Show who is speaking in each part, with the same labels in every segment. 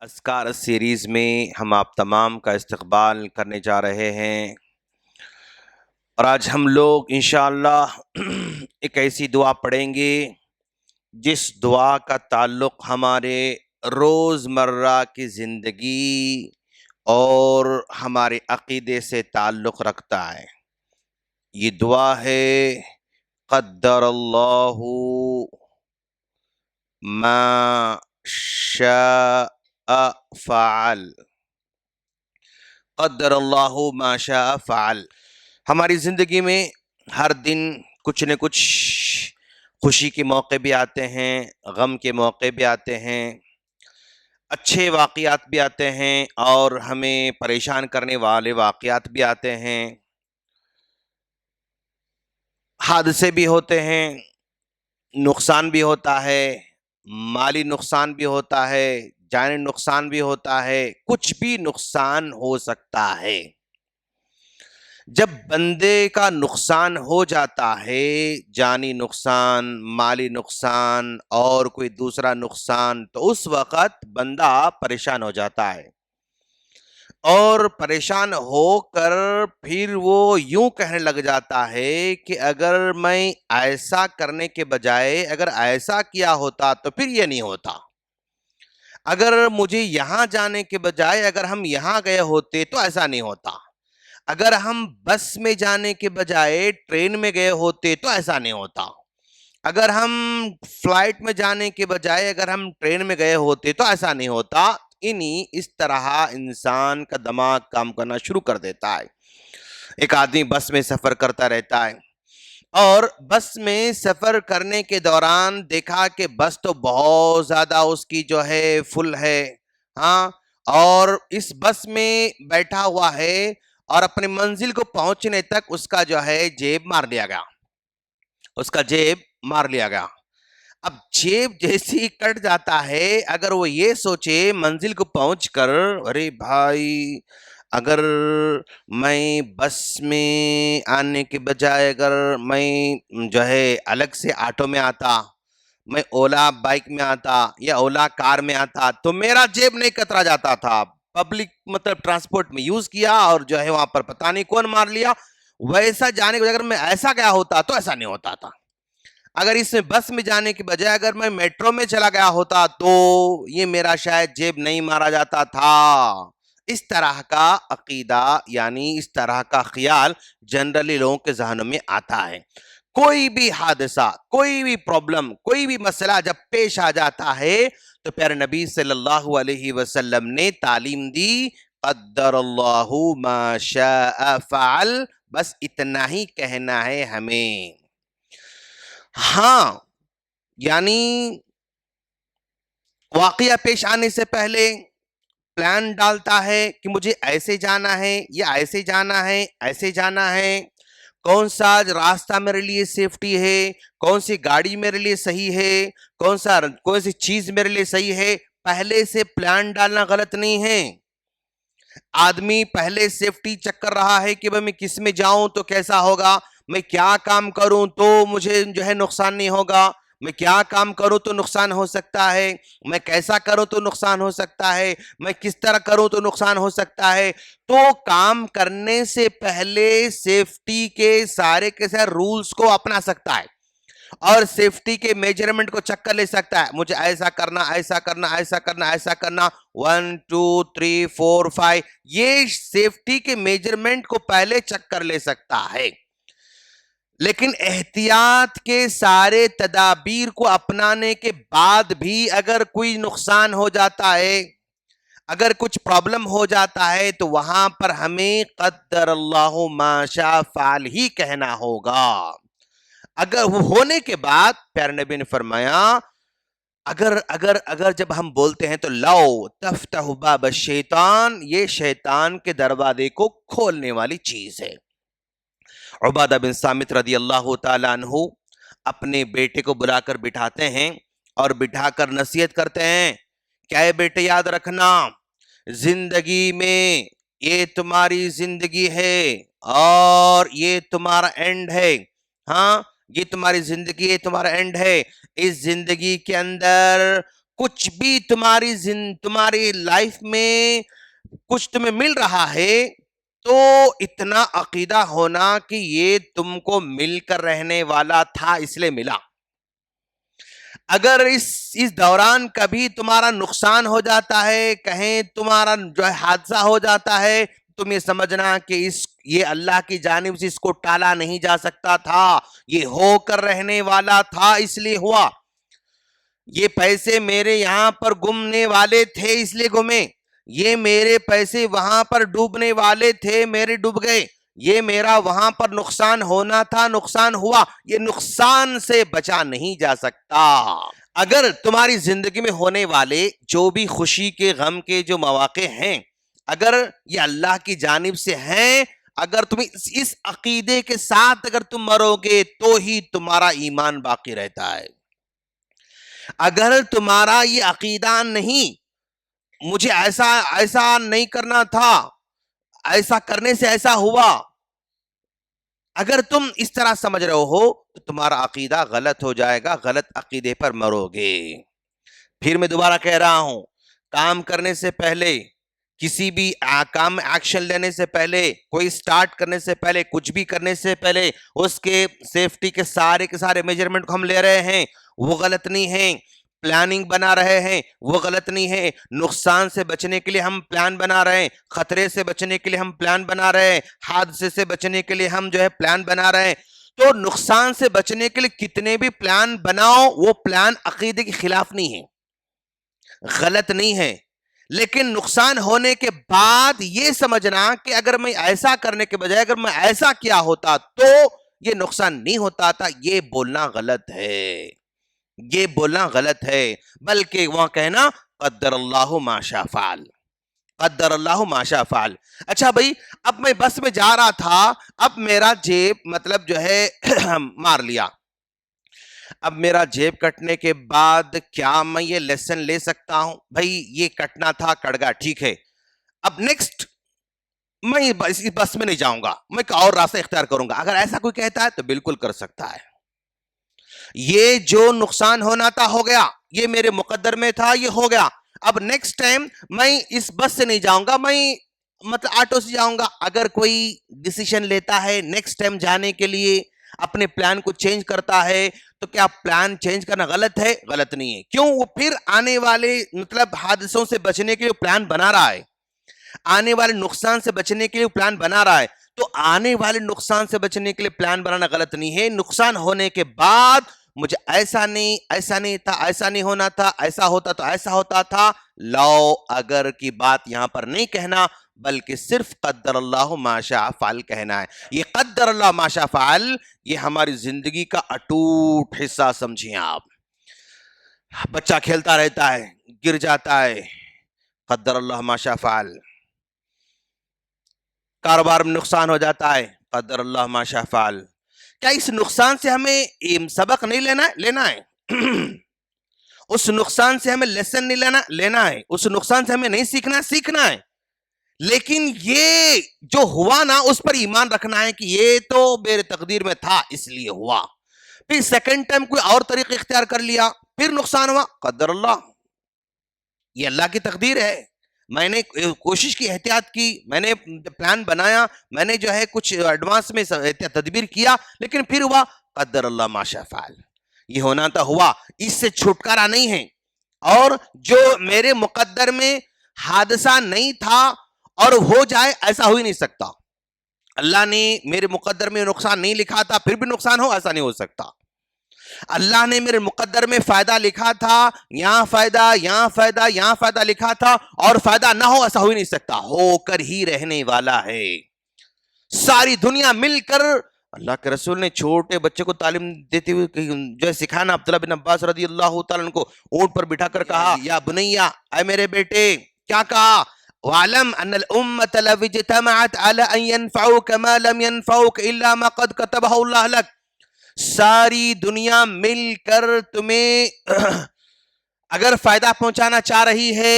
Speaker 1: اذکار سیریز میں ہم آپ تمام کا استقبال کرنے جا رہے ہیں، اور آج ہم لوگ انشاءاللہ ایک ایسی دعا پڑھیں گے جس دعا کا تعلق ہمارے روزمرہ کی زندگی اور ہمارے عقیدے سے تعلق رکھتا ہے۔ یہ دعا ہے قدر اللہ ما شاء فعل، قدر اللہ ما شاء فعل۔ ہماری زندگی میں ہر دن کچھ نہ کچھ خوشی کے موقع بھی آتے ہیں، غم کے موقع بھی آتے ہیں، اچھے واقعات بھی آتے ہیں اور ہمیں پریشان کرنے والے واقعات بھی آتے ہیں، حادثے بھی ہوتے ہیں، نقصان بھی ہوتا ہے، مالی نقصان بھی ہوتا ہے، جانی نقصان بھی ہوتا ہے، کچھ بھی نقصان ہو سکتا ہے۔ جب بندے کا نقصان ہو جاتا ہے، جانی نقصان، مالی نقصان اور کوئی دوسرا نقصان، تو اس وقت بندہ پریشان ہو جاتا ہے، اور پریشان ہو کر پھر وہ یوں کہنے لگ جاتا ہے کہ اگر میں ایسا کرنے کے بجائے اگر ایسا کیا ہوتا تو پھر یہ نہیں ہوتا، اگر مجھے یہاں جانے کے بجائے اگر ہم یہاں گئے ہوتے تو ایسا نہیں ہوتا، اگر ہم بس میں جانے کے بجائے ٹرین میں گئے ہوتے تو ایسا نہیں ہوتا، اگر ہم فلائٹ میں جانے کے بجائے اگر ہم ٹرین میں گئے ہوتے تو ایسا نہیں ہوتا۔ اس طرح انسان کا دماغ کام کرنا شروع کر دیتا ہے۔ ایک آدمی بس میں سفر کرتا رہتا ہے، اور بس میں سفر کرنے کے دوران دیکھا کہ بس تو بہت زیادہ اس کی جو ہے فل ہے، ہاں، اور اس بس میں بیٹھا ہوا ہے اور اپنی منزل کو پہنچنے تک اس کا جو ہے جیب مار لیا گیا، اس کا جیب مار لیا گیا۔ اب جیب جیسی کٹ جاتا ہے، اگر وہ یہ سوچے منزل کو پہنچ کر ارے بھائی اگر میں بس میں آنے کے بجائے اگر میں جو ہے الگ سے آٹو میں آتا، میں اولا بائک میں آتا یا اولا کار میں آتا تو میرا جیب نہیں کترا جاتا تھا، پبلک مطلب ٹرانسپورٹ میں یوز کیا اور جو ہے وہاں پر پتہ نہیں کون مار لیا، ویسا جانے کے اگر میں ایسا گیا ہوتا تو ایسا نہیں ہوتا تھا، اگر اس میں بس میں جانے کی بجائے اگر میں میٹرو میں چلا گیا ہوتا تو یہ میرا شاید جیب نہیں مارا جاتا تھا۔ اس طرح کا عقیدہ یعنی اس طرح کا خیال جنرلی لوگوں کے ذہنوں میں آتا ہے۔ کوئی بھی حادثہ، کوئی بھی پرابلم، کوئی بھی مسئلہ جب پیش آ جاتا ہے تو پیارے نبی صلی اللہ علیہ وسلم نے تعلیم دی قدر اللہ ما شاء فعل، بس اتنا ہی کہنا ہے ہمیں۔ ہاں، یعنی واقعہ پیش آنے سے پہلے پلان ڈالتا ہے کہ مجھے ایسے جانا ہے یا ایسے جانا ہے، ایسے جانا ہے، کون سا راستہ میرے لیے سیفٹی ہے، کون سی گاڑی میرے لیے صحیح ہے، کون سی چیز میرے لیے صحیح ہے، پہلے سے پلان ڈالنا غلط نہیں ہے۔ آدمی پہلے سیفٹی چیک کر رہا ہے کہ میں کس میں جاؤں تو کیسا ہوگا، میں کیا کام کروں تو مجھے جو ہے نقصان نہیں ہوگا، میں کیا کام کروں تو نقصان ہو سکتا ہے، میں کیسا کروں تو نقصان ہو سکتا ہے، میں کس طرح کروں تو نقصان ہو سکتا ہے، تو کام کرنے سے پہلے سیفٹی کے سارے رولز کو اپنا سکتا ہے اور سیفٹی کے میجرمنٹ کو چیک کر لے سکتا ہے، مجھے ایسا کرنا، ایسا کرنا، ایسا کرنا، ایسا کرنا، 1 2 3 4 5، یہ سیفٹی کے میجرمنٹ کو پہلے چیک کر لے سکتا ہے۔ لیکن احتیاط کے سارے تدابیر کو اپنانے کے بعد بھی اگر کوئی نقصان ہو جاتا ہے، اگر کچھ پرابلم ہو جاتا ہے تو وہاں پر ہمیں قدر اللہ ما شاء فعل ہی کہنا ہوگا۔ اگر وہ ہونے کے بعد پیارے نبی نے فرمایا اگر جب ہم بولتے ہیں تو لو تفتح باب الشیطان، یہ شیطان کے دروازے کو کھولنے والی چیز ہے۔ عبادہ بن صامت رضی اللہ تعالیٰ عنہ اپنے بیٹے کو بلا کر بٹھاتے ہیں اور بٹھا کر نصیحت کرتے ہیں، کیا ہے بیٹے، یاد رکھنا زندگی میں یہ تمہاری زندگی ہے اور یہ تمہارا اینڈ ہے، ہاں، یہ تمہاری زندگی ہے، تمہارا اینڈ ہے، اس زندگی کے اندر کچھ بھی تمہاری لائف میں کچھ تمہیں مل رہا ہے تو اتنا عقیدہ ہونا کہ یہ تم کو مل کر رہنے والا تھا اس لیے ملا. اگر اس دوران کبھی تمہارا نقصان ہو جاتا ہے, کہیں تمہارا جو ہے حادثہ ہو جاتا ہے, تم یہ سمجھنا کہ یہ اللہ کی جانب سے اس کو ٹالا نہیں جا سکتا تھا, یہ ہو کر رہنے والا تھا اس لیے ہوا. یہ پیسے میرے یہاں پر گمنے والے تھے اس لیے گمے, یہ میرے پیسے وہاں پر ڈوبنے والے تھے میرے ڈوب گئے, یہ میرا وہاں پر نقصان ہونا تھا نقصان ہوا. یہ نقصان سے بچا نہیں جا سکتا. اگر تمہاری زندگی میں ہونے والے جو بھی خوشی کے غم کے جو مواقع ہیں, اگر یہ اللہ کی جانب سے ہیں, اگر تم اس عقیدے کے ساتھ اگر تم مرو گے تو ہی تمہارا ایمان باقی رہتا ہے. اگر تمہارا یہ عقیدہ نہیں, مجھے ایسا نہیں کرنا تھا, ایسا کرنے سے ایسا ہوا, اگر تم اس طرح سمجھ رہے ہو تو تمہارا عقیدہ غلط ہو جائے گا, غلط عقیدے پر مرو گے. پھر میں دوبارہ کہہ رہا ہوں, کام کرنے سے پہلے, کسی بھی کام میں ایکشن لینے سے پہلے, کوئی سٹارٹ کرنے سے پہلے, کچھ بھی کرنے سے پہلے اس کے سیفٹی کے سارے میجرمنٹ کو ہم لے رہے ہیں, وہ غلط نہیں ہیں. پلاننگ بنا رہے ہیں, وہ غلط نہیں ہے. نقصان سے بچنے کے لیے ہم پلان بنا رہے ہیں, خطرے سے بچنے کے لیے ہم پلان بنا رہے ہیں, حادثے سے بچنے کے لیے ہم جو ہے پلان بنا رہے ہیں. تو نقصان سے بچنے کے لیے کتنے بھی پلان بناؤ, وہ پلان عقیدے کے خلاف نہیں ہے, غلط نہیں ہے. لیکن نقصان ہونے کے بعد یہ سمجھنا کہ اگر میں ایسا کرنے کے بجائے اگر میں ایسا کیا ہوتا تو یہ نقصان نہیں ہوتا تھا, یہ بولنا غلط ہے, یہ بولنا غلط ہے. بلکہ وہاں کہنا قدر اللہ ما شاء فعل, قدر اللہ ما شاء فعل. اچھا بھائی, اب میں بس میں جا رہا تھا, اب میرا جیب مطلب جو ہے مار لیا. اب میرا جیب کٹنے کے بعد کیا میں یہ لیسن لے سکتا ہوں؟ بھائی یہ کٹنا تھا, کٹ گیا, ٹھیک ہے. اب نیکسٹ میں اس بس میں نہیں جاؤں گا, میں ایک اور راستہ اختیار کروں گا. اگر ایسا کوئی کہتا ہے تو بالکل کر سکتا ہے. یہ جو نقصان ہونا تھا ہو گیا, یہ میرے مقدر میں تھا, یہ ہو گیا. اب نیکسٹ ٹائم میں اس بس سے نہیں جاؤں گا, میں مطلب آٹو سے جاؤں گا. اگر کوئی ڈیسیشن لیتا ہے نیکسٹ ٹائم جانے کے لیے, اپنے پلان کو چینج کرتا ہے, تو کیا پلان چینج کرنا غلط ہے؟ غلط نہیں ہے. کیوں؟ وہ پھر آنے والے مطلب حادثوں سے بچنے کے لیے پلان بنا رہا ہے, آنے والے نقصان سے بچنے کے لیے پلان بنا رہا ہے. تو آنے والے نقصان سے بچنے کے لیے پلان بنانا غلط نہیں ہے. نقصان ہونے کے بعد مجھے ایسا نہیں تھا, ایسا نہیں ہونا تھا, ایسا ہوتا تو ایسا ہوتا تھا, لو اگر کی بات یہاں پر نہیں کہنا, بلکہ صرف قدر اللہ ما شاء فعل کہنا ہے. یہ قدر اللہ ما شاء فعل یہ ہماری زندگی کا اٹوٹ حصہ سمجھیں آپ. بچہ کھیلتا رہتا ہے, گر جاتا ہے, قدر اللہ ما شاء فعل. کاروبار میں نقصان ہو جاتا ہے, قدر اللہ ما شاء فعل. کیا اس نقصان سے ہمیں سبق نہیں لینا ہے؟ اس نقصان سے ہمیں لیسن نہیں لینا ہے, اس نقصان سے ہمیں نہیں سیکھنا ہے. لیکن یہ جو ہوا نا اس پر ایمان رکھنا ہے کہ یہ تو میرے تقدیر میں تھا اس لیے ہوا. پھر سیکنڈ ٹائم کوئی اور طریقہ اختیار کر لیا, پھر نقصان ہوا, قدر اللہ, یہ اللہ کی تقدیر ہے. میں نے کوشش کی, احتیاط کی, میں نے پلان بنایا, میں نے جو ہے کچھ ایڈوانس میں تدبیر کیا, لیکن پھر ہوا, قدر اللہ ما شاء فعل. یہ ہونا تھا ہوا, اس سے چھٹکارا نہیں ہے. اور جو میرے مقدر میں حادثہ نہیں تھا اور ہو جائے, ایسا ہو ہی نہیں سکتا. اللہ نے میرے مقدر میں نقصان نہیں لکھا تھا پھر بھی نقصان ہو, ایسا نہیں ہو سکتا. اللہ نے میرے مقدر میں فائدہ لکھا تھا, یہاں فائدہ لکھا تھا اور فائدہ نہ ہو, ایسا ہو ہی نہیں سکتا. ہو کر ہی رہنے والا ہے. ساری دنیا مل کر, اللہ کے رسول نے چھوٹے بچے کو تعلیم دیتے ہوئے جو ہے سکھانا, عبداللہ بن عباس رضی اللہ تعالیٰ عنہ کو اونٹ پر بٹھا کر کہا, یا بنیا, اے میرے بیٹے, کیا کہا, وَعْلَمْ أَنَّ الْأُمَّةَ لَوْ اجْتَمَعَتْ عَلَىٰ أَن يَنْفَعُوكَ مَا لَمْ يَنْفَعُوكَ إِلَّا مَا قَدْ كَتَبَهُ اللَّهُ لَكَ. ساری دنیا مل کر تمہیں اگر فائدہ پہنچانا چاہ رہی ہے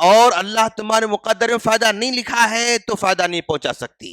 Speaker 1: اور اللہ تمہارے مقدر میں فائدہ نہیں لکھا ہے تو فائدہ نہیں پہنچا سکتی.